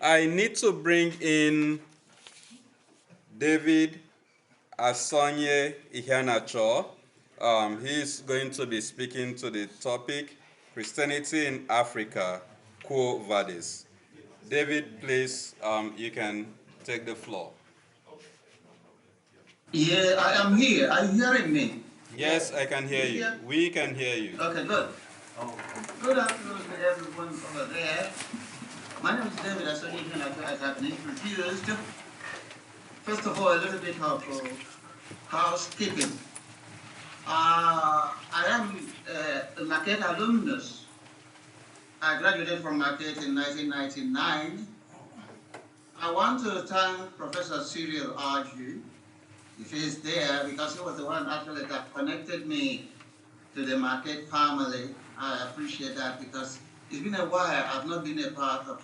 I need to bring in David Asonye Iheanacho. He's going to be speaking to the topic, Christianity in Africa, Quo Vadis. David, please, you can take the floor. Yeah, I am here. Are you hearing me? Yes, I can hear you. We can hear you. Okay, good. Good afternoon to everyone over there. My name is David Asonye, as I've been introduced. First of all, a little bit of housekeeping. I am a Marquette alumnus. I graduated from Marquette in 1999. I want to thank Professor Cyril Arju, if he's there, because he was the one actually that connected me to the Marquette family. I appreciate that because it's been a while I've not been a part of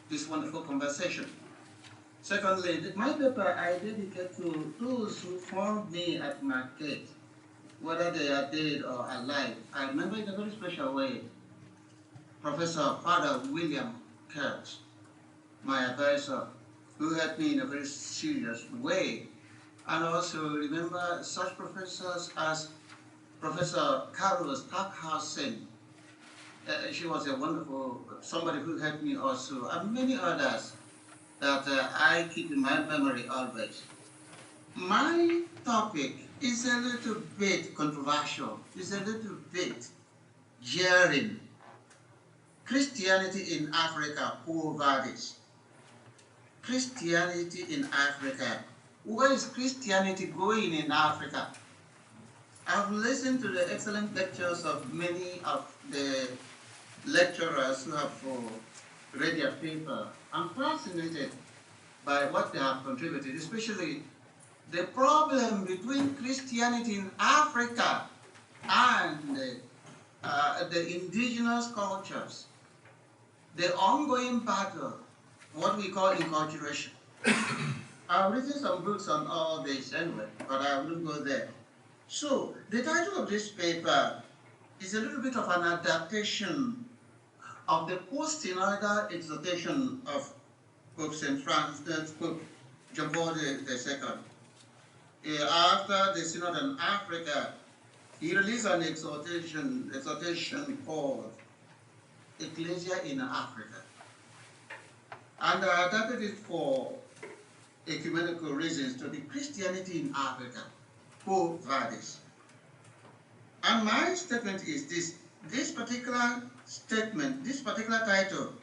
this wonderful conversation. Secondly, my paper I dedicate to those who found me at Marquette, whether they are dead or alive. I remember in a very special way Professor Father William Kurtz, my advisor, who helped me in a very serious way. And also remember such professors as Professor Carol Stockhausen. She was a wonderful, somebody who helped me also, and many others that I keep in my memory always. My topic is a little bit controversial, it's a little bit jarring. Christianity in Africa, Quo Vadis. Christianity in Africa. Where is Christianity going in Africa? I've listened to the excellent lectures of many of the lecturers who have read their paper. I'm fascinated by what they have contributed, especially the problem between Christianity in Africa and the indigenous cultures, the ongoing battle, what we call enculturation. I've written some books on all this anyway, but I wouldn't go there. So, the title of this paper is a little bit of an adaptation of the post-synodal exhortation of Pope St. Francis, Pope John Paul II. After the Synod on Africa, he released an exhortation called Ecclesia in Africa. And I adapted it for ecumenical reasons to be Christianity in Africa, Quo Vadis. And my statement is this: this particular statement, this particular title,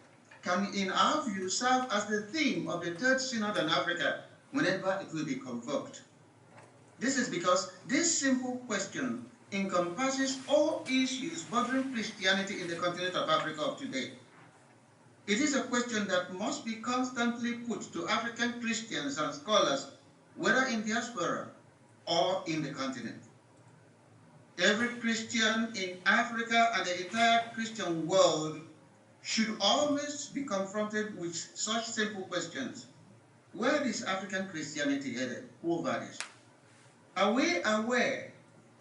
can in our view serve as the theme of the Third Synod on Africa whenever it will be convoked. This is because this simple question encompasses all issues bothering Christianity in the continent of Africa of today. It is a question that must be constantly put to African Christians and scholars, whether in diaspora or in the continent. Every Christian in Africa and the entire Christian world should always be confronted with such simple questions. Where is African Christianity headed? Quo Vadis? Are we aware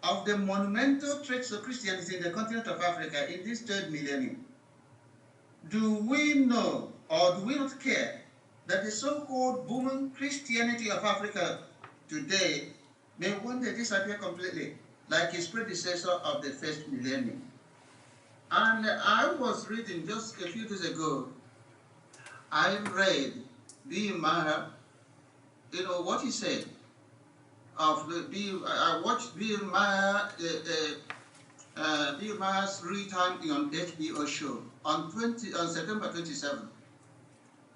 of the monumental traits of Christianity in the continent of Africa in this third millennium? Do we know, or do we not care, that the so-called booming Christianity of Africa today may one day disappear completely, like its predecessor of the first millennium? And I was reading just a few days ago, I read Iheanacho, what he said. I watched Iheanacho's return on HBO show on September 27,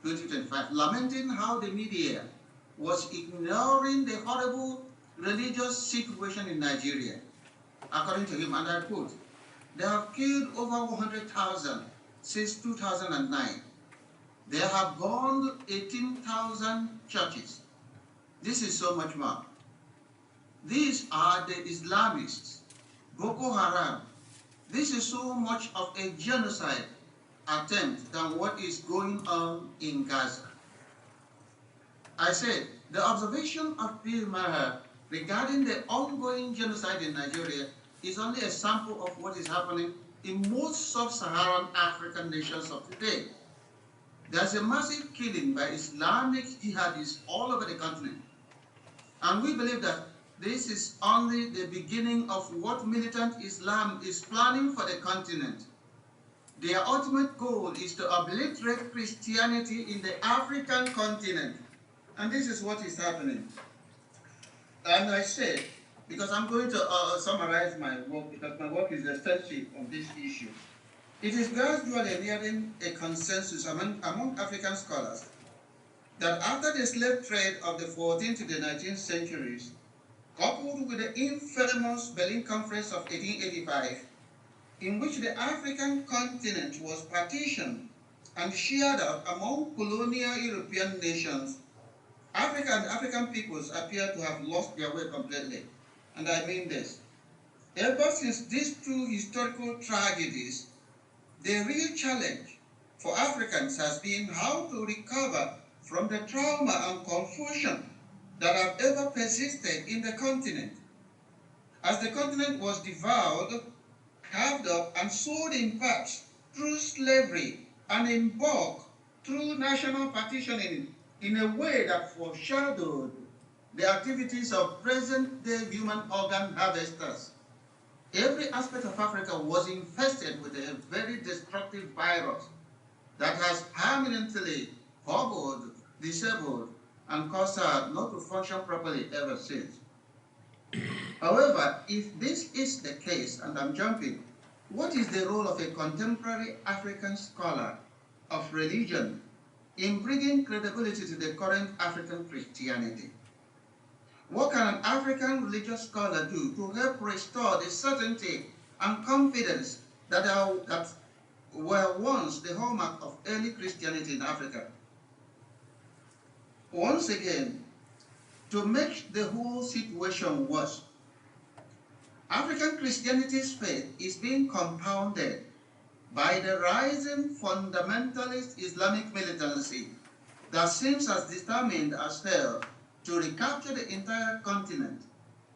2025, lamenting how the media was ignoring the horrible religious situation in Nigeria. According to him, and I quote, "They have killed over 100,000 since 2009. They have burned 18,000 churches. This is so much more. These are the Islamists, Boko Haram. This is so much of a genocide attempt than what is going on in Gaza." I said, the observation of Iheanacho regarding the ongoing genocide in Nigeria is only a sample of what is happening in most sub-Saharan African nations of today. There's a massive killing by Islamic jihadists all over the continent. And we believe that this is only the beginning of what militant Islam is planning for the continent. Their ultimate goal is to obliterate Christianity in the African continent. And this is what is happening. And I say, because I'm going to summarize my work, because my work is extensive on this issue. It is gradually nearing a consensus among African scholars that after the slave trade of the 14th to the 19th centuries, coupled with the infamous Berlin Conference of 1885, in which the African continent was partitioned and shared out among colonial European nations, Africa and African peoples appear to have lost their way completely. And I mean this. Ever since these two historical tragedies, the real challenge for Africans has been how to recover from the trauma and confusion that have ever persisted in the continent. As the continent was devoured, carved up, and sold in parts through slavery and in bulk through national partitioning in a way that foreshadowed the activities of present-day human organ harvesters. Every aspect of Africa was infested with a very destructive virus that has permanently hobbled, disabled, and caused her not to function properly ever since. However, if this is the case, and I'm jumping, what is the role of a contemporary African scholar of religion in bringing credibility to the current African Christianity? What can an African religious scholar do to help restore the certainty and confidence that were once the hallmark of early Christianity in Africa? Once again, to make the whole situation worse, African Christianity's faith is being compounded by the rising fundamentalist Islamic militancy that seems as determined as hell to recapture the entire continent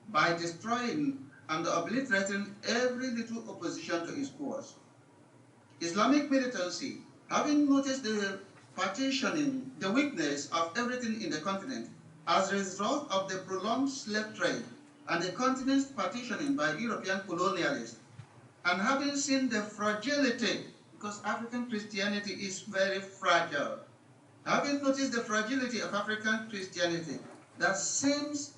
by destroying and obliterating every little opposition to its course. Islamic militancy, having noticed the partitioning, the weakness of everything in the continent as a result of the prolonged slave trade and the continent's partitioning by European colonialists, and having seen the fragility, because African Christianity is very fragile, having noticed the fragility of African Christianity that seems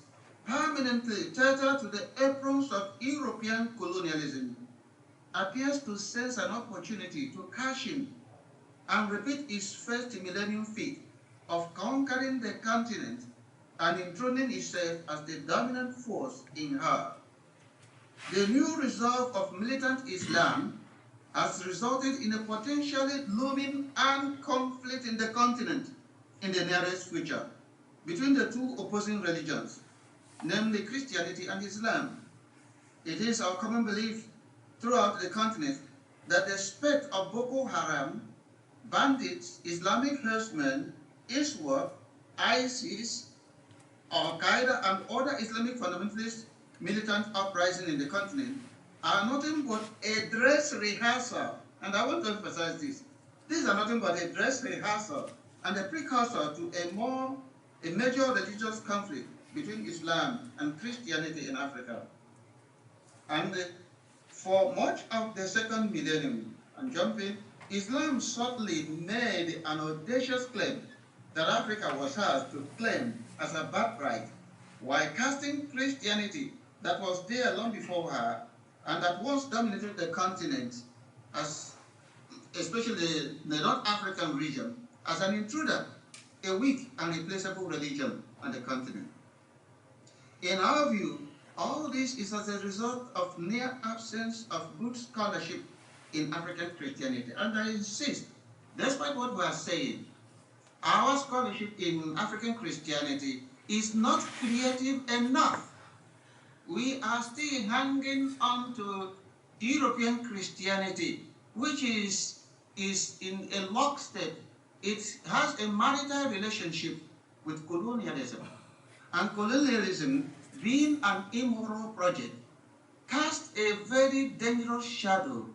permanently tethered to the aprons of European colonialism, appears to sense an opportunity to cash in and repeat its first millennium feat of conquering the continent and enthroning itself as the dominant force in her. The new resolve of militant Islam has resulted in a potentially looming armed conflict in the continent in the nearest future between the two opposing religions, namely Christianity and Islam. It is our common belief throughout the continent that the specter of Boko Haram, bandits, Islamic herdsmen, ISWAP, ISIS, Al-Qaeda, and other Islamic fundamentalist militant uprisings in the continent are nothing but a dress rehearsal. And I want to emphasize this. These are nothing but a dress rehearsal and a precursor to a major religious conflict between Islam and Christianity in Africa. And for much of the second millennium, and jumping, Islam subtly made an audacious claim that Africa was hers to claim as a birthright, while casting Christianity that was there long before her and that once dominated the continent, as especially the North African region, as an intruder, a weak and replaceable religion on the continent. In our view, all this is as a result of near absence of good scholarship in African Christianity. And I insist, despite what we are saying, our scholarship in African Christianity is not creative enough. We are still hanging on to European Christianity, which is in a lockstep. It has a marital relationship with colonialism. And colonialism, being an immoral project, cast a very dangerous shadow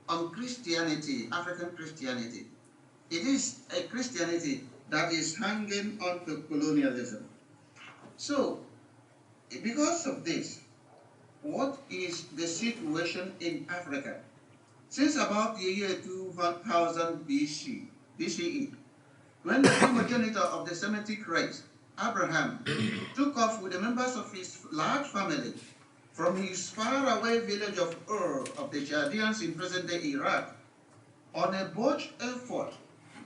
on Christianity, African Christianity. It is a Christianity that is hanging on to colonialism. So, because of this, what is the situation in Africa? Since about the year 2000 BCE, when the primogenitor of the Semitic race, Abraham, took off with the members of his large family from his faraway village of Ur of the Chaldeans in present-day Iraq on a botched effort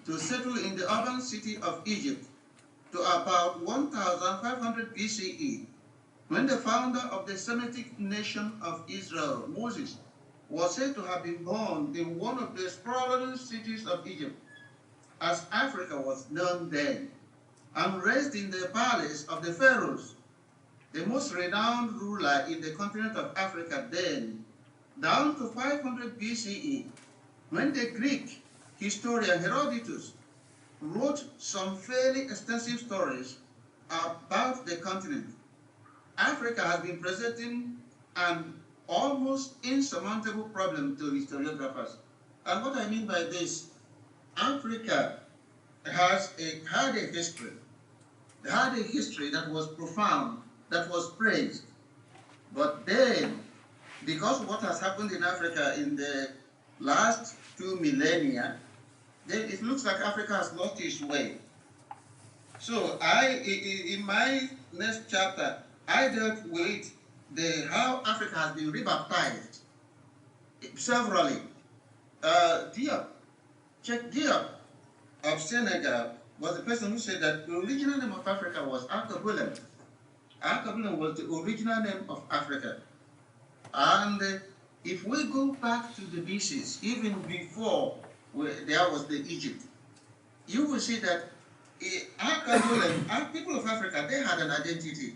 to settle in the urban city of Egypt to about 1500 BCE, when the founder of the Semitic nation of Israel, Moses, was said to have been born in one of the sprawling cities of Egypt, as Africa was known then, and raised in the palace of the pharaohs, the most renowned ruler in the continent of Africa then, down to 500 BCE, when the Greek historian Herodotus wrote some fairly extensive stories about the continent. Africa has been presenting an almost insurmountable problem to historiographers. And what I mean by this, Africa had a history. It had a history that was profound, that was praised. But then, because of what has happened in Africa in the last 2 millennia, then it looks like Africa has lost its way. So in my next chapter, I dealt with how Africa has been rebaptized severally. Cheikh Diop of Senegal was the person who said that the original name of Africa was Alkebulan. Alkebulan was the original name of Africa. And if we go back to the BCs, even before there was the Egypt, you will see that people of Africa, they had an identity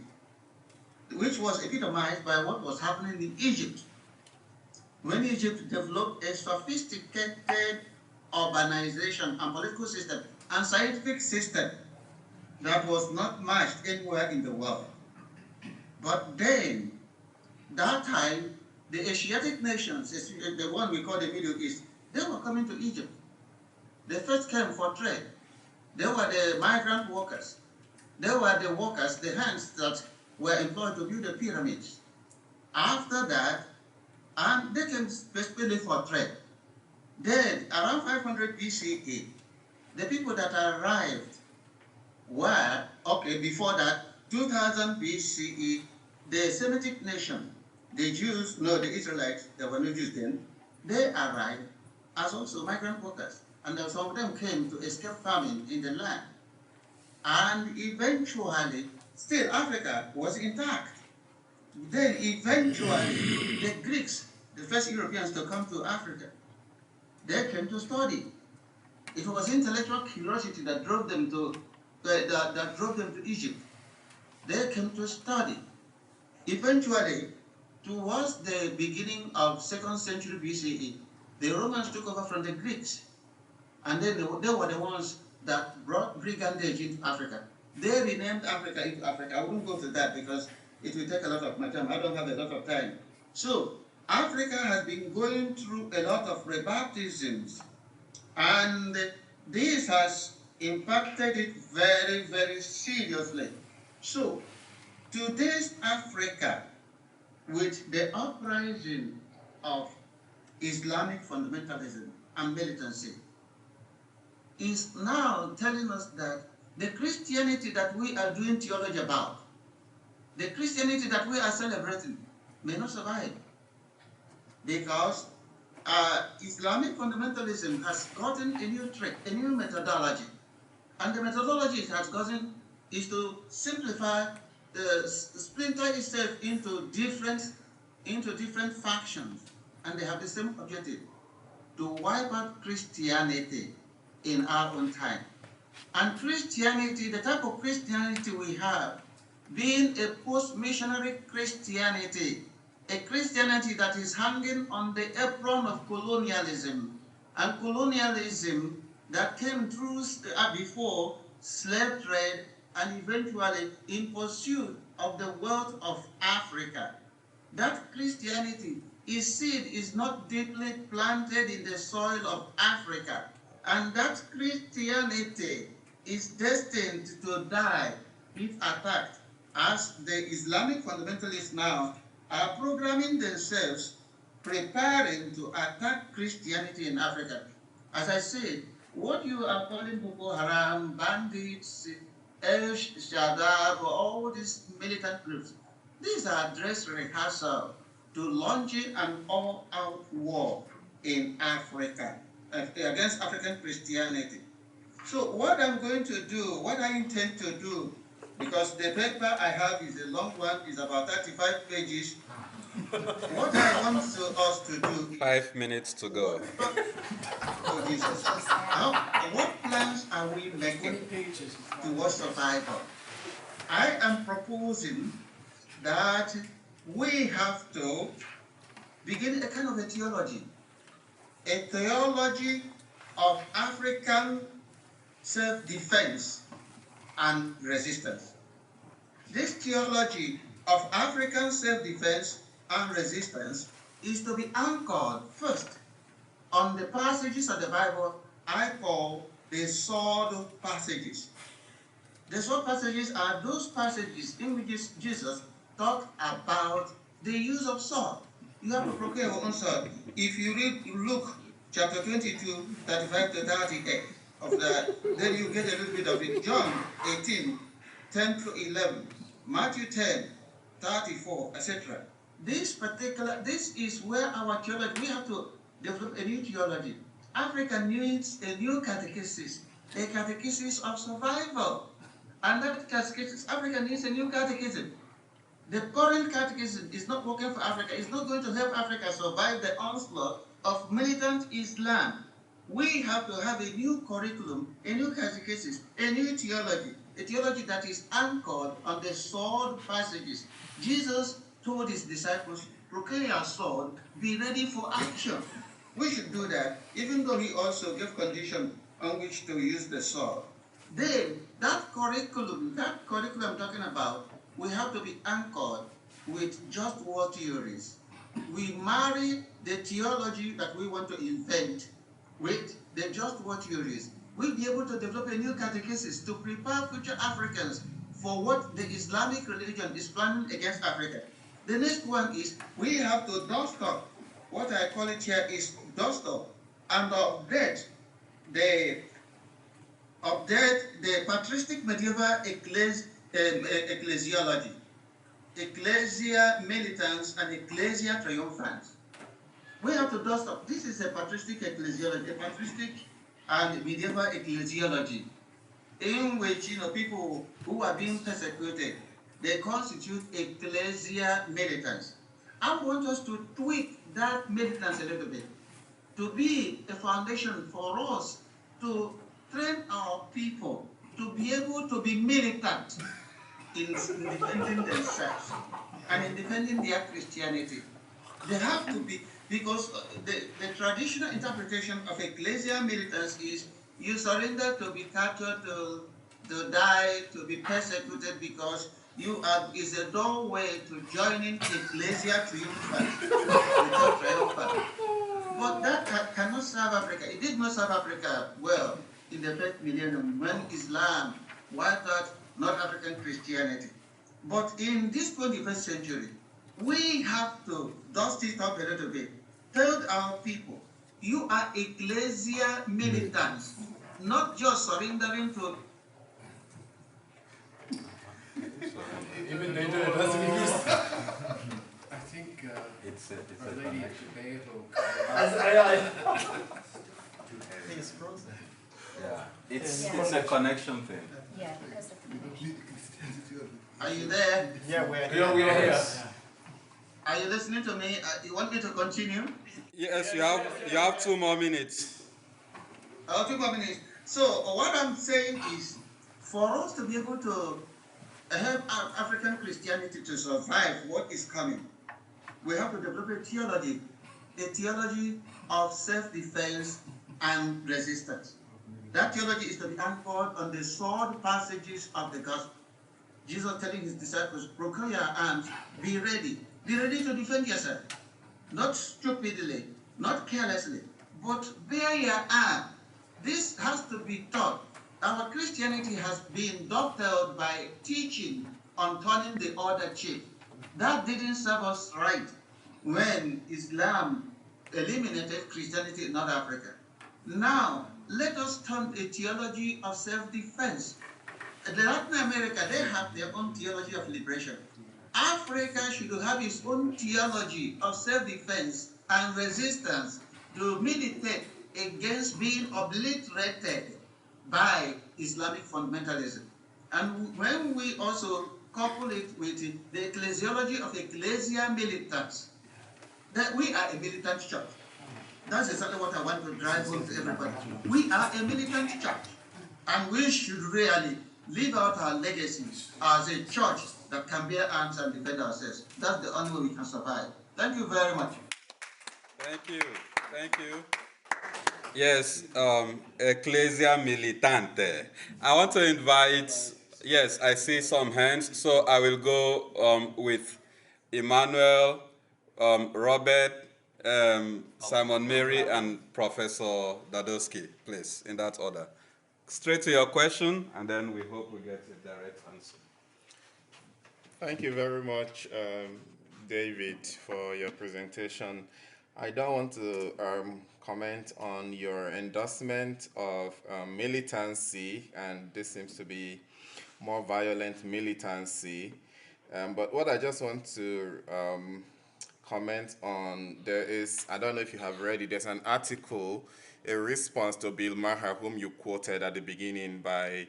which was epitomized by what was happening in Egypt. When Egypt developed a sophisticated urbanization and political system and scientific system that was not matched anywhere in the world. But then, that time, the Asiatic nations, the one we call the Middle East, they were coming to Egypt. They first came for trade. They were the migrant workers. They were the workers, the hands that were employed to build the pyramids. After that, and they came specifically for trade. Then, around 500 BCE, the people that arrived were, before that, 2000 BCE, the Semitic nation, the Israelites, there were no Jews then, they arrived as also migrant workers. And some of them came to escape famine in the land. And eventually, still Africa was intact. Then eventually, the Greeks, the first Europeans to come to Africa, they came to study. It was intellectual curiosity that drove them to Egypt. They came to study. Eventually, towards the beginning of 2nd century BCE, the Romans took over from the Greeks. And then they were the ones that brought brigandage into Africa. They renamed Africa into Africa. I won't go to that because it will take a lot of my time. I don't have a lot of time. So, Africa has been going through a lot of rebaptisms. And this has impacted it very, very seriously. So, today's Africa, with the uprising of Islamic fundamentalism and militancy, is now telling us that the Christianity that we are doing theology about, the Christianity that we are celebrating, may not survive. Because Islamic fundamentalism has gotten a new trick, a new methodology. And the methodology it has gotten is to simplify, splinter itself into different factions. And they have the same objective, to wipe out Christianity in our own time. And Christianity, the type of Christianity we have, being a post-missionary Christianity, a Christianity that is hanging on the apron of colonialism, and colonialism that came through before slave trade and eventually in pursuit of the wealth of Africa. That Christianity, its seed is not deeply planted in the soil of Africa. And that Christianity is destined to die if attacked, as the Islamic fundamentalists now are programming themselves, preparing to attack Christianity in Africa. As I said, what you are calling Boko Haram, bandits, El Shaddad, all these militant groups, these are dress rehearsal to launching an all-out war in Africa against African Christianity. So what I'm going to do, what I intend to do, because the paper I have is a long one, is about 35 pages. What I want us to do is... 5 minutes to go. Oh, Jesus. What plans are we making towards survival? I am proposing that we have to begin a kind of a theology of African self-defense and resistance. This theology of African self-defense and resistance is to be anchored first on the passages of the Bible I call the sword passages. The sword passages are those passages in which Jesus talked about the use of sword. You have to procure your own sword. If you read Luke chapter 22, 35 to 38 of that, then you get a little bit of it. John 18, 10 to 11, Matthew 10, 34, etc. This is where our theology, we have to develop a new theology. Africa needs a new catechesis, a catechesis of survival. And that catechesis, Africa needs a new catechism. The current catechism is not working for Africa. It's not going to help Africa survive the onslaught of militant Islam. We have to have a new curriculum, a new catechesis, a new theology, a theology that is anchored on the sword passages. Jesus told his disciples, procure your sword, be ready for action. We should do that, even though he also gave conditions on which to use the sword. Then, that curriculum I'm talking about, we have to be anchored with just war theories. We marry the theology that we want to invent with the just war theories. We'll be able to develop a new catechesis to prepare future Africans for what the Islamic religion is planning against Africa. The next one is we have to dust up. What I call it here is dust up and update the patristic medieval ecclesiology, ecclesia militans and ecclesia triumphans. We have to dust up. This is a patristic ecclesiology, a patristic and medieval ecclesiology, in which people who are being persecuted, they constitute ecclesia militants. I want us to tweak that militance a little bit, to be a foundation for us to train our people to be able to be militant in defending themselves and in defending their Christianity. They have to be, because the traditional interpretation of ecclesia militants is you surrender to be captured, to die, to be persecuted, because is a doorway to joining ecclesia triumphant, the triumphant. But that cannot serve Africa. It did not serve Africa well in the first millennium when Islam wiped out North African Christianity. But in this 21st century, we have to dust it up a little bit. Tell our people, you are ecclesia militants, not just surrendering to... Even they do it doesn't exist. I think it's a lady It's frozen. Yeah, it's a connection thing. Yeah. Are you there? Yeah, we are here. Are you listening to me? You want me to continue? Yes, you have 2 more minutes. 2 more minutes. So what I'm saying is, for us to be able to help African Christianity to survive what is coming, we have to develop a theology of self-defense and resistance. That theology is to be anchored on the sword passages of the gospel. Jesus telling his disciples, procure your arms, be ready. Be ready to defend yourself. Not stupidly, not carelessly, but bear your arm. This has to be taught. Our Christianity has been dovetailed by teaching on turning the other cheek. That didn't serve us right when Islam eliminated Christianity in North Africa. Now, let us turn a theology of self-defense. Latin America, they have their own theology of liberation. Africa should have its own theology of self-defense and resistance to militate against being obliterated by Islamic fundamentalism. And when we also couple it with the ecclesiology of ecclesia militans, that we are a militant church. That's exactly what I want to drive home to everybody. We are a militant church, and we should really live out our legacy as a church that can bear arms and defend ourselves. That's the only way we can survive. Thank you very much. Thank you. Thank you. Yes, Ecclesia Militante. I want to invite, yes, I see some hands, so I will go with Emmanuel, Robert, Simon Mary, and Professor Dadowski, please, in that order. Straight to your question, and then we hope we get a direct answer. Thank you very much, David, for your presentation. I don't want to comment on your endorsement of militancy, and this seems to be more violent militancy. But what I just want to comment on, there is, I don't know if you have read it, there's an article, a response to Bill Maher, whom you quoted at the beginning, by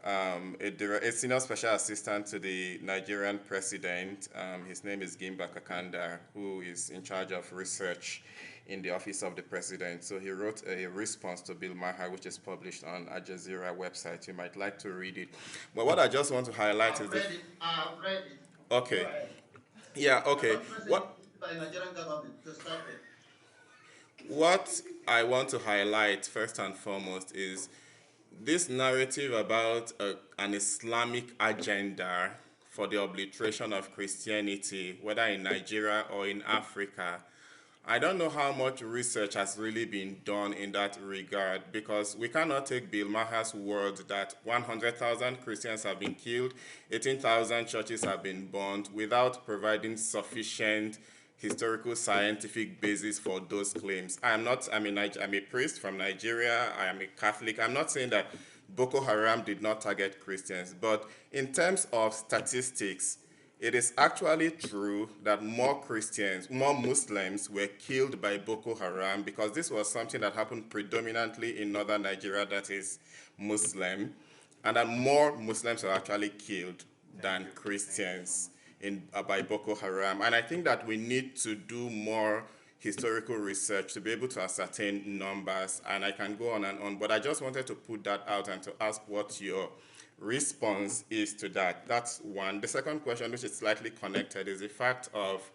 a senior special assistant to the Nigerian president. His name is Gimba Kakanda, who is in charge of research in the office of the president. So he wrote a response to Bill Maher, which is published on Al Jazeera website. You might like to read it. But what I just want to highlight is that... I've read it. Okay. Yeah, okay. What I want to highlight first and foremost is this narrative about an Islamic agenda for the obliteration of Christianity, whether in Nigeria or in Africa. I don't know how much research has really been done in that regard, because we cannot take Bill Maher's word that 100,000 Christians have been killed, 18,000 churches have been burned, without providing sufficient historical scientific basis for those claims. I'm a priest from Nigeria, I am a Catholic. I'm not saying that Boko Haram did not target Christians, but in terms of statistics, it is actually true that more Muslims were killed by Boko Haram, because this was something that happened predominantly in northern Nigeria that is Muslim, and that more Muslims were actually killed than Christians by Boko Haram. And I think that we need to do more historical research to be able to ascertain numbers, and I can go on and on, but I just wanted to put that out and to ask what your response is to that. That's one. The second question, which is slightly connected, is the fact of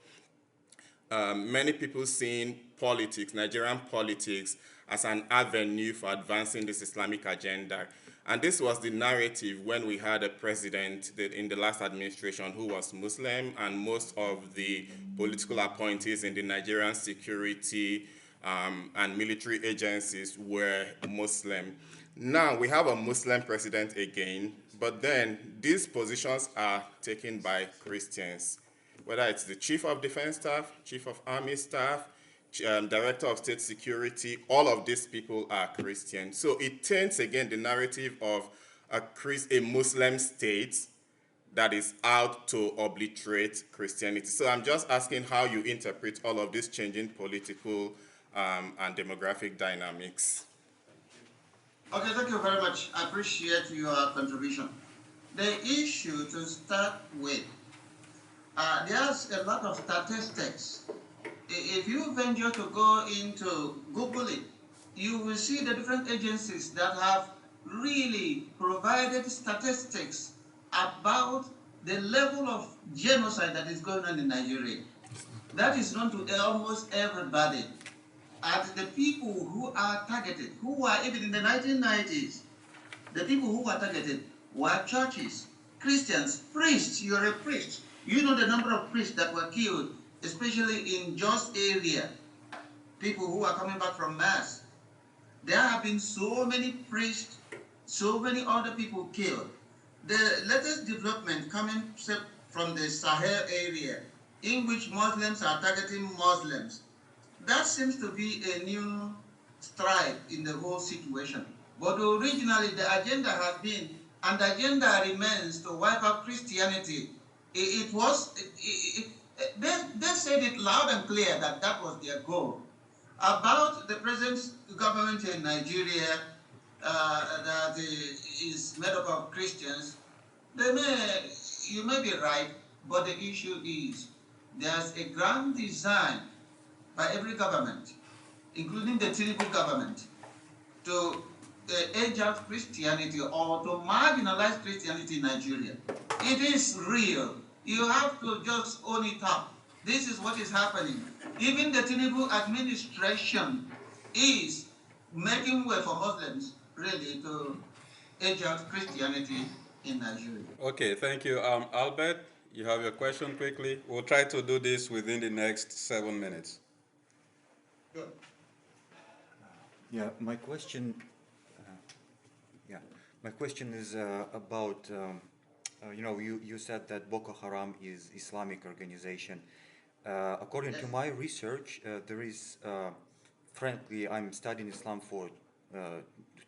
many people seeing politics, Nigerian politics, as an avenue for advancing this Islamic agenda. And this was the narrative when we had a president in the last administration who was Muslim, and most of the political appointees in the Nigerian security and military agencies were Muslim. Now we have a Muslim president again, but then these positions are taken by Christians, whether it's the chief of defense staff, chief of army staff, director of state security, all of these people are Christian. So it turns again the narrative of a Muslim state that is out to obliterate Christianity. So I'm just asking how you interpret all of these changing political and demographic dynamics. Okay, thank you very much. I appreciate your contribution. The issue to start with, there's a lot of statistics. If you venture to go into Google it, you will see the different agencies that have really provided statistics about the level of genocide that is going on in Nigeria. That is known to almost everybody. And the people who are targeted, who were even in the 1990s, the people who were targeted were churches, Christians, priests. You're a priest. You know the number of priests that were killed, especially in Jos area, people who are coming back from Mass. There have been so many priests, so many other people killed. The latest development coming from the Sahel area, in which Muslims are targeting Muslims, that seems to be a new stride in the whole situation. But originally the agenda has been, and the agenda remains, to wipe out Christianity. They said it loud and clear that that was their goal. About the present government in Nigeria that is made up of Christians, you may be right, but the issue is there's a grand design by every government, including the Tinubu government, to edge out Christianity or to marginalize Christianity in Nigeria. It is real. You have to just own it up. This is what is happening. Even the Tinubu administration is making way for Muslims, really, to edge out Christianity in Nigeria. Okay, thank you. Albert, you have your question quickly. We'll try to do this within the next 7 minutes. Good. Yeah, my question. My question is about. You said that Boko Haram is Islamic organization. According to my research, there is. Frankly, I'm studying Islam for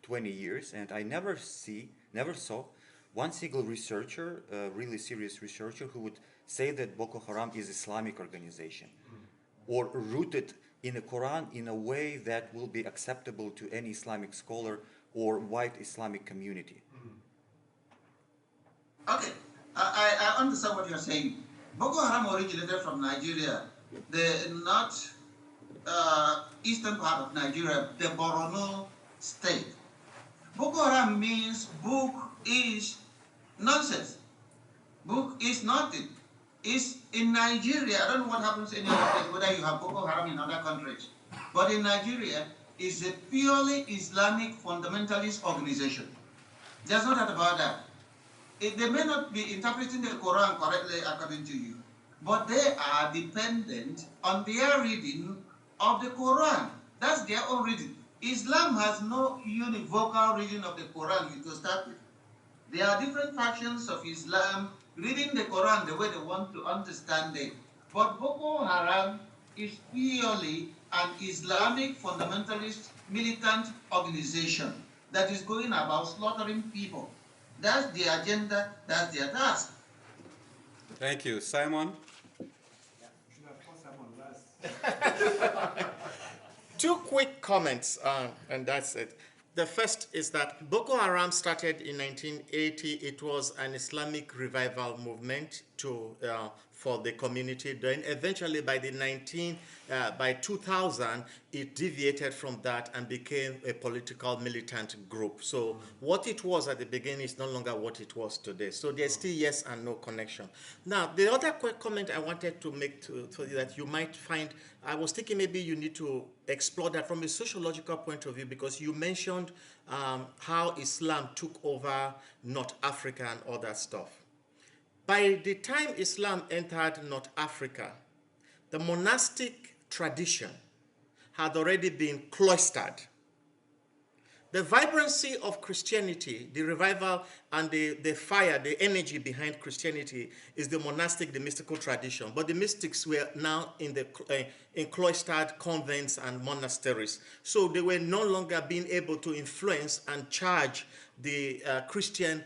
20 years, and I never saw one single researcher, really serious researcher, who would say that Boko Haram is Islamic organization, or rooted in the Quran in a way that will be acceptable to any Islamic scholar or white Islamic community. Okay, I understand what you're saying. Boko Haram originated from Nigeria, the north eastern part of Nigeria, the Borno state. Boko Haram means book is nonsense. Book is nothing. It's in Nigeria. I don't know what happens in any other place, whether you have Boko Haram in other countries. But in Nigeria, it's a purely Islamic fundamentalist organization. There's no doubt about that. They may not be interpreting the Quran correctly according to you, but they are dependent on their reading of the Quran. That's their own reading. Islam has no univocal reading of the Quran to start with. There are different factions of Islam reading the Quran the way they want to understand it. But Boko Haram is purely an Islamic fundamentalist militant organization that is going about slaughtering people. That's the agenda, that's their task. Thank you. Simon? Two quick comments, and that's it. The first is that Boko Haram started in 1980. It was an Islamic revival movement for the community. Then eventually by 2000, it deviated from that and became a political militant group. So what it was at the beginning is no longer what it was today. So there's still yes and no connection. Now, the other quick comment I wanted to make to you that you might find, I was thinking maybe you need to explore that from a sociological point of view, because you mentioned how Islam took over North Africa and all that stuff. By the time Islam entered North Africa, the monastic tradition had already been cloistered. The vibrancy of Christianity, the revival and the fire, the energy behind Christianity is the monastic, the mystical tradition. But the mystics were now in cloistered convents and monasteries. So they were no longer being able to influence and charge the Christian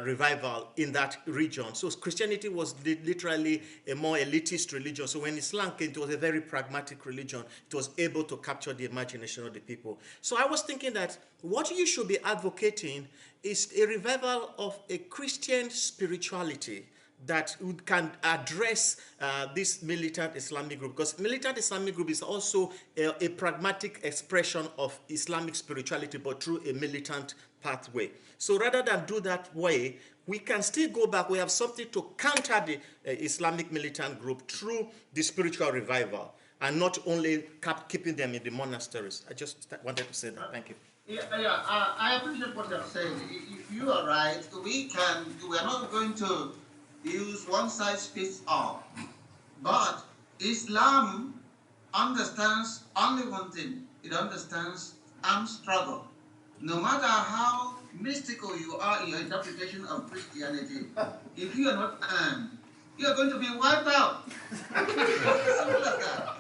revival in that region. So Christianity was literally a more elitist religion. So when Islam came, it was a very pragmatic religion. It was able to capture the imagination of the people. So I was thinking that what you should be advocating is a revival of a Christian spirituality that can address this militant Islamic group, because militant Islamic group is also a pragmatic expression of Islamic spirituality, but through a militant pathway. So rather than do that way, we can still go back. We have something to counter the Islamic militant group through the spiritual revival, and not only keeping them in the monasteries. I just wanted to say that. Thank you. I appreciate what you're saying. You are right. We are not going to use one size fits all. But Islam understands only one thing. It understands armed struggle. No matter how mystical you are in your interpretation of Christianity, if you are not armed, you are going to be wiped out. Simple as that.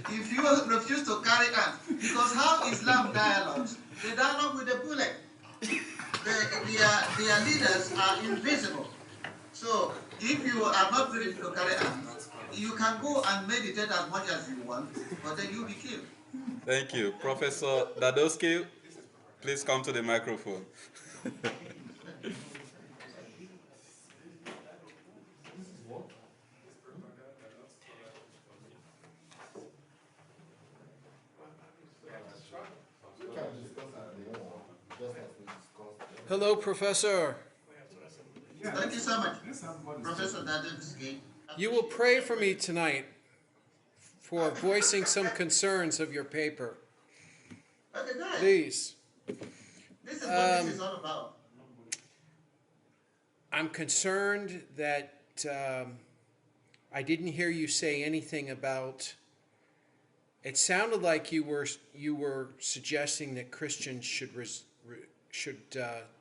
If you refuse to carry arms, because how Islam dialogues, they dialogue with a bullet. Their leaders are invisible. So if you are not ready to carry arms, you can go and meditate as much as you want, but then you'll be killed. Thank you. Professor Dadowski, please come to the microphone. Hello, Professor. Thank you so much, Professor Dadowski. You will pray for me tonight for voicing some concerns of your paper. Okay, good. Please. This is what this is all about. I'm concerned that I didn't hear you say anything about. It sounded like you were suggesting that Christians should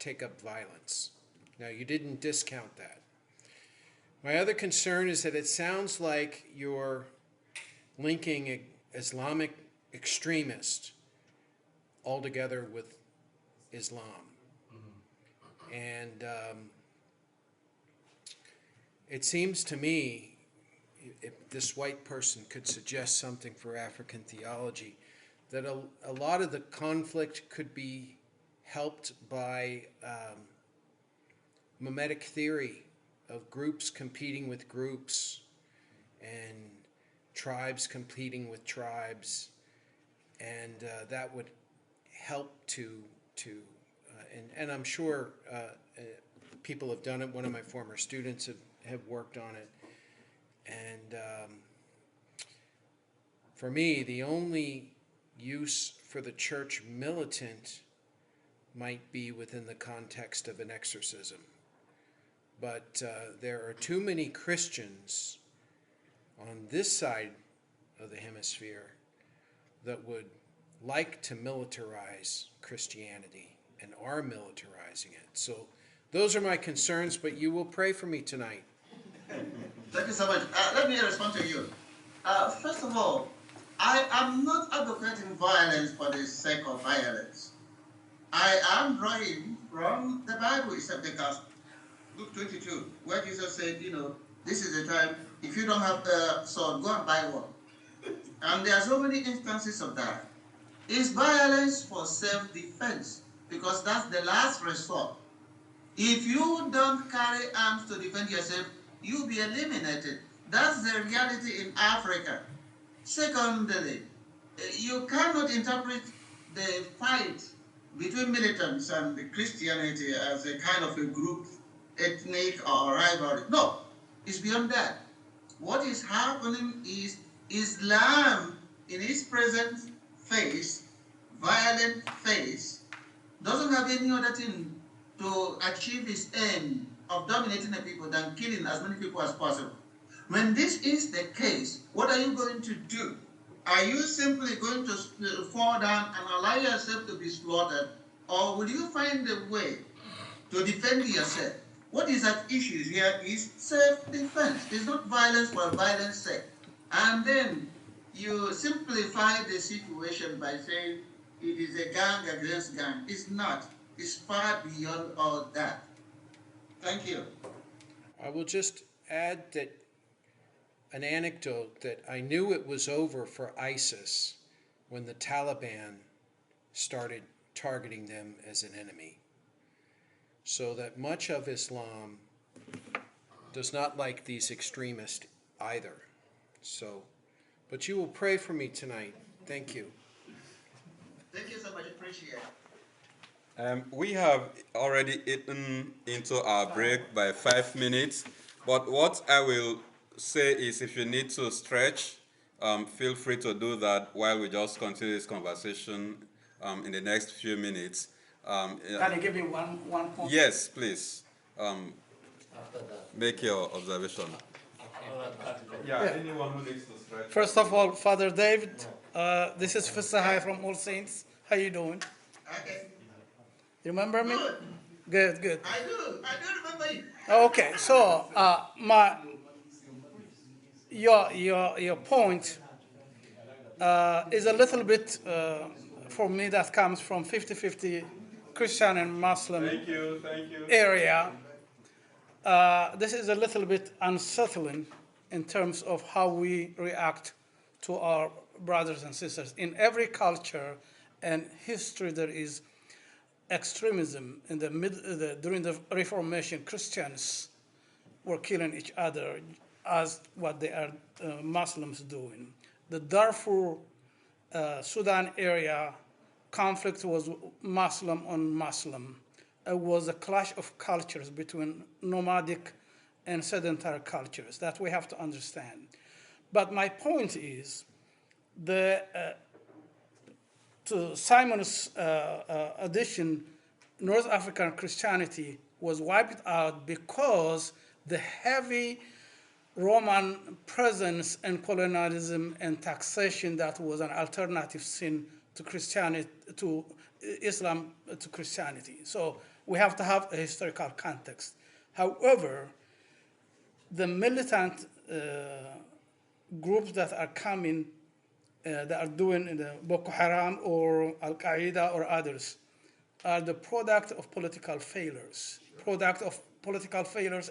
take up violence. Now, you didn't discount that. My other concern is that it sounds like you're linking Islamic extremists altogether with Islam. Mm-hmm. And it seems to me, if this white person could suggest something for African theology, that a lot of the conflict could be helped by mimetic theory of groups competing with groups and tribes competing with tribes, and that would help and I'm sure people have done it. One of my former students have worked on it, and for me, the only use for the church militant might be within the context of an exorcism. But there are too many Christians on this side of the hemisphere that would like to militarize Christianity and are militarizing it. So those are my concerns, but you will pray for me tonight. Thank you so much. Let me respond to you. First of all, I am not advocating violence for the sake of violence. I am drawing from the Bible itself, because Luke 22, where Jesus said, this is the time, if you don't have the sword, go and buy one. And there are so many instances of that. It's violence for self-defense, because that's the last resort. If you don't carry arms to defend yourself, you'll be eliminated. That's the reality in Africa. Secondly, you cannot interpret the fight between militants and Christianity as a kind of a group, ethnic or rivalry. No, it's beyond that. What is happening is Islam in its present phase, violent phase, doesn't have any other thing to achieve its aim of dominating the people than killing as many people as possible. When this is the case, what are you going to do? Are you simply going to fall down and allow yourself to be slaughtered, or will you find a way to defend yourself? What is at issue here is self-defense. It's not violence for violence sake. And then you simplify the situation by saying it is a gang against gang. It's not. It's far beyond all that. Thank you. I will just add that an anecdote that I knew it was over for ISIS when the Taliban started targeting them as an enemy. So that much of Islam does not like these extremists either. So, but you will pray for me tonight. Thank you. Thank you so much. Appreciate it. We have already eaten into our break by 5 minutes, but what I will say is if you need to stretch, feel free to do that while we just continue this conversation in the next few minutes. Can you give me one point? Yes, please. Make your observation. Yeah, anyone who needs to stretch. First of all, Father David, this is Fisahai from All Saints How you doing? Okay. Remember me? Good. Good. I do remember you. Okay, so your point is a little bit for me that comes from 50-50 Christian and Muslim Thank you. area. This is a little bit unsettling in terms of how we react to our brothers and sisters. In every culture and history, there is extremism. During the Reformation, Christians were killing each other as what they are Muslims doing. The Darfur, Sudan area conflict was Muslim on Muslim. It was a clash of cultures between nomadic and sedentary cultures that we have to understand. But my point is, to Simon's addition, North African Christianity was wiped out because the heavy Roman presence and colonialism and taxation that was an alternative sin to Christianity, to Islam, to Christianity. So we have to have a historical context. However, the militant groups that are coming, that are doing in the Boko Haram or Al Qaeda or others, are the product of political failures.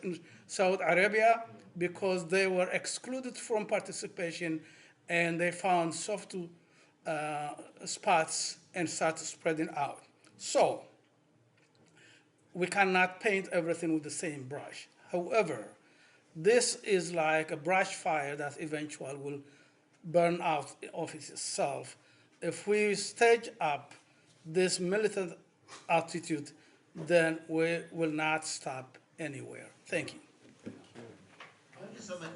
In Saudi Arabia because they were excluded from participation and they found soft spots and started spreading out. So we cannot paint everything with the same brush. However, this is like a brush fire that eventually will burn out of itself. If we stage up this militant attitude, then we will not stop anywhere. Thank you. Thank you so much.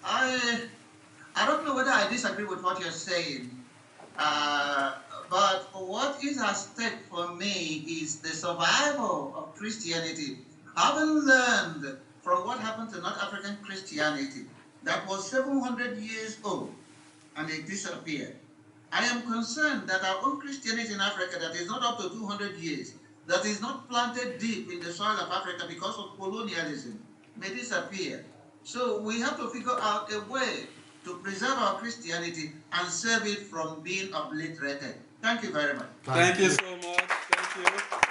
I don't know whether I disagree with what you're saying, but what is at stake for me is the survival of Christianity. Having learned from what happened to North African Christianity that was 700 years old and it disappeared, I am concerned that our own Christianity in Africa that is not up to 200 years, that is not planted deep in the soil of Africa because of colonialism, may disappear. So we have to figure out a way to preserve our Christianity and save it from being obliterated. Thank you very much. Thank you so much. Thank you.